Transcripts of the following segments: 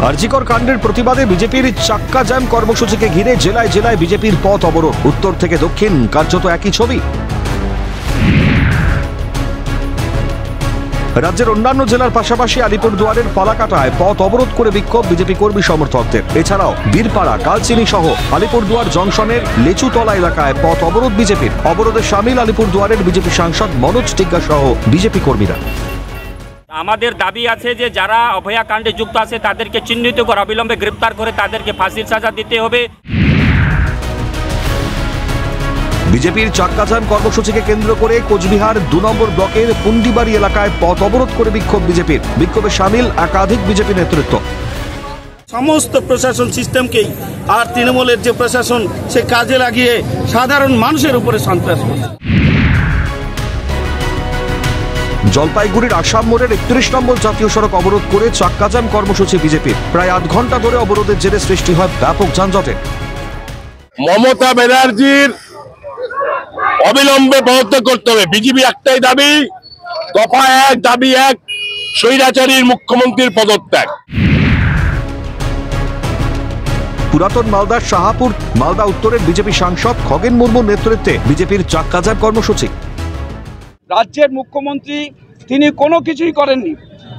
আরজিকর কাণ্ডের প্রতিবাদে বিজেপির চাক্কা জ্যাম কর্মসূচিকে ঘিরে জেলায় জেলায় বিজেপির পথ অবরোধ। উত্তর থেকে দক্ষিণ কার্যত একই ছবি। রাজ্যের অন্যান্য জেলার পাশাপাশি আলিপুরদুয়ারের পালাকাটায় পথ অবরোধ করে বিক্ষোভ বিজেপি কর্মী সমর্থকদের। এছাড়াও বীরপাড়া, কালচিনি সহ আলিপুরদুয়ার জংশনের লেচুতলা এলাকায় পথ অবরোধ বিজেপির। অবরোধে সামিল আলিপুরদুয়ারের বিজেপি সাংসদ মনোজ টিগ্গা সহ বিজেপি কর্মীরা। আমাদের দাবি আছে যে যারা অভয়াকাণ্ডে যুক্ত আছে তাদেরকে চিহ্নিত করে অবিলম্বে গ্রেপ্তার করে তাদেরকে ফাঁসির সাজা দিতে হবে। বিজেপির চাক্কা জ্যাম কর্মসূচিকে কেন্দ্র করে কোচবিহার 2 নম্বর ব্লকের পুন্ডিবাড়ি এলাকায় পথ অবরোধ করে বিক্ষোভ বিজেপির। বিক্ষোভে সামিল একাধিক বিজেপি নেতৃত্ব। সমস্ত প্রশাসন সিস্টেমকেই আর তৃণমূলের যে প্রশাসন সে কাজে লাগিয়ে সাধারণ মানুষের উপরে সন্ত্রাস করছে। জলপাইগুড়ির আসাম মোড়ের 31 নম্বর জাতীয় সড়ক অবরোধ করে চাক্কা জ্যাম কর্মসূচি বিজেপির। প্রায় 8 ঘন্টা ধরে অবরোধের জেরে সৃষ্টি হয় ব্যাপক যানজটে। মমতা ব্যানার্জির অবিলম্বে পদত্যাগ করতে হবে। বিজেপি একটাই দাবি, দফা 1, দাবি 1, স্বৈরাচারীর মুখ্যমন্ত্রীর পদত্যাগ। পুরাতন মালদার শাহাপুর মালদা উত্তরের বিজেপি সাংসদ খগেন মুর্মুর নেতৃত্বে বিজেপির চাক্কা জ্যাম কর্মসূচি। রাজ্যের মুখ্যমন্ত্রী তিনি কোনো কিছুই করেননি,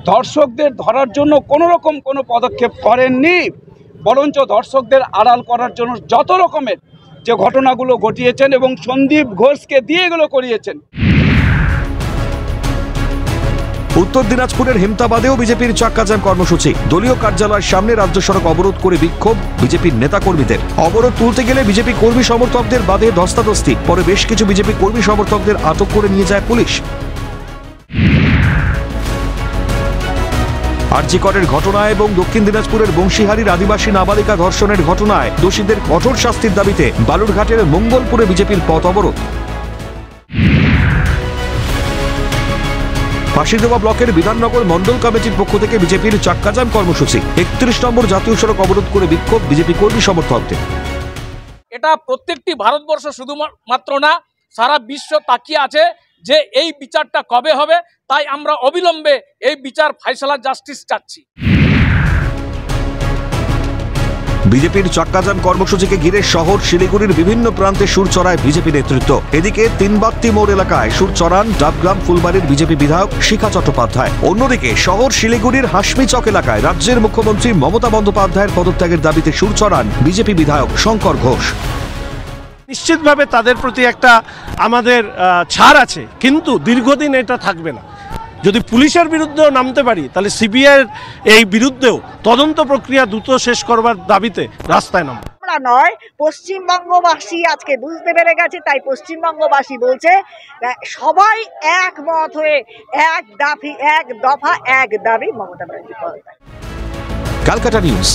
ধর্ষকদের ধরার জন্য কোনো রকম কোনো পদক্ষেপ করেননি, বরঞ্চ ধর্ষকদের আড়াল করার জন্য যত রকমের যে ঘটনাগুলো ঘটিয়েছেন এবং সন্দীপ ঘোষকে দিয়ে এগুলো করিয়েছেন। উত্তর দিনাজপুরের হেমতাবাদেও বিজেপির চাক্কা জ্যাম কর্মসূচি। দলীয় কার্যালয়ের সামনে রাজ্য সড়ক অবরোধ করে বিক্ষোভ বিজেপির নেতাকর্মীদের। অবরোধ তুলতে গেলে বিজেপি কর্মী সমর্থকদের বাধে ধস্তাধস্তি। পরে বেশ কিছু বিজেপি কর্মী সমর্থকদের আটক করে নিয়ে যায় পুলিশ। আরজিকরের ঘটনায় এবং দক্ষিণ দিনাজপুরের বংশীহারির আদিবাসী নাবালিকা ধর্ষণের ঘটনায় দোষীদের কঠোর শাস্তির দাবিতে বালুরঘাটের মঙ্গলপুরে বিজেপির পথ অবরোধ। ফাঁসিদেওয়া ব্লকের বিধাননগর মন্ডল কমিটির পক্ষ থেকে বিজেপির চাক্কা জ্যাম কর্মসূচি। 31 নম্বর জাতীয় সড়ক অবরোধ করে বিক্ষোভ বিজেপি কর্মী সমর্থকদের। এটা প্রত্যেকটি ভারতবর্ষ শুধুমাত্র না, সারা বিশ্ব তাকিয়ে আছে যে এই বিচারটা কবে হবে। তাই আমরা অবিলম্বে এই বিচার ফাইসালা জাস্টিস চাচ্ছি। বিজেপির চাক্কা জ্যাম কর্মসূচিকে ঘিরে শহর শিলিগুড়ির বিভিন্ন প্রান্তে সুর চড়ায় বিজেপি নেতৃত্ব। এদিকে তিনবাত্তি মোড় এলাকায় সুর চড়ান ডাবগ্রাম ফুলবাড়ির বিজেপি বিধায়ক শিখা চট্টোপাধ্যায়। অন্যদিকে শহর শিলিগুড়ির হাসমি চক এলাকায় রাজ্যের মুখ্যমন্ত্রী মমতা বন্দ্যোপাধ্যায়ের পদত্যাগের দাবিতে সুর চড়ান বিজেপি বিধায়ক শঙ্কর ঘোষ। নিশ্চিতভাবে তাদের প্রতি একটা আমাদের ছাড় আছে, কিন্তু দীর্ঘদিন এটা থাকবে না। যদি পুলিশের বিরুদ্ধেও নামতে পারি তাহলে সিবিআইয়ের এই বিরুদ্ধেও তদন্ত প্রক্রিয়া দ্রুত শেষ করবার দাবিতে রাস্তায় নামব। আমরা নয়, পশ্চিমবঙ্গবাসী আজকে বুঝতে পেরে গেছে। তাই পশ্চিমবঙ্গবাসী বলছে সবাই একমত হয়ে এক দফা এক দাবি মমতা ব্যানার্জি। ক্যালকাটা নিউজ।